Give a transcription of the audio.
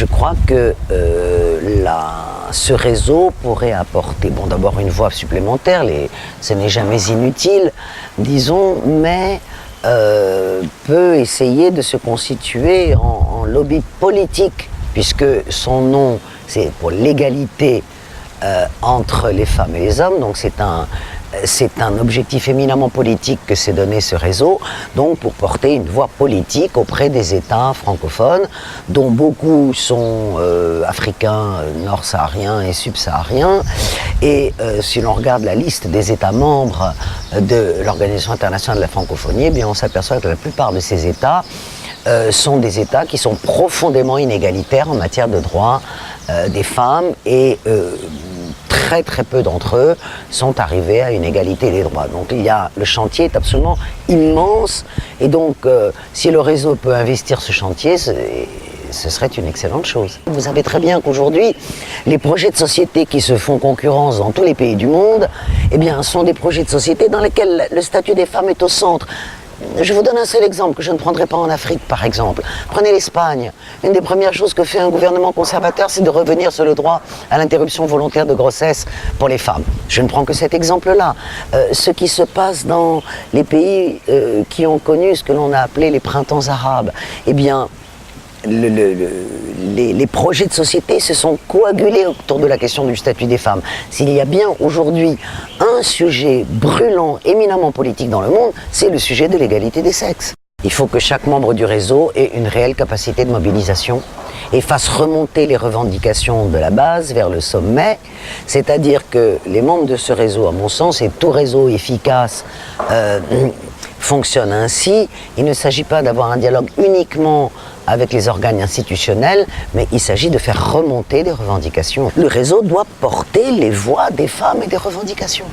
Je crois que ce réseau pourrait apporter, bon, d'abord une voix supplémentaire, ce n'est jamais inutile, disons, mais peut essayer de se constituer en lobby politique, puisque son nom, c'est pour l'égalité entre les femmes et les hommes, donc c'est un objectif éminemment politique que s'est donné ce réseau, donc pour porter une voix politique auprès des États francophones, dont beaucoup sont africains, nord-sahariens et subsahariens. Et si l'on regarde la liste des États membres de l'Organisation internationale de la francophonie, eh bien on s'aperçoit que la plupart de ces États sont des États qui sont profondément inégalitaires en matière de droits des femmes et très peu d'entre eux sont arrivés à une égalité des droits. Donc le chantier est absolument immense et donc si le réseau peut investir ce chantier, ce serait une excellente chose. Vous savez très bien qu'aujourd'hui, les projets de société qui se font concurrence dans tous les pays du monde, eh bien, sont des projets de société dans lesquels le statut des femmes est au centre. Je vous donne un seul exemple que je ne prendrai pas en Afrique, par exemple. Prenez l'Espagne. Une des premières choses que fait un gouvernement conservateur, c'est de revenir sur le droit à l'interruption volontaire de grossesse pour les femmes. Je ne prends que cet exemple-là. Ce qui se passe dans les pays qui ont connu ce que l'on a appelé les printemps arabes, eh bien, les projets de société se sont coagulés autour de la question du statut des femmes. S'il y a bien aujourd'hui un sujet brûlant, éminemment politique dans le monde, c'est le sujet de l'égalité des sexes. Il faut que chaque membre du réseau ait une réelle capacité de mobilisation et fasse remonter les revendications de la base vers le sommet, c'est-à-dire que les membres de ce réseau, à mon sens, et tout réseau efficace fonctionne ainsi. Il ne s'agit pas d'avoir un dialogue uniquement avec les organes institutionnels, mais il s'agit de faire remonter des revendications. Le réseau doit porter les voix des femmes et des revendications.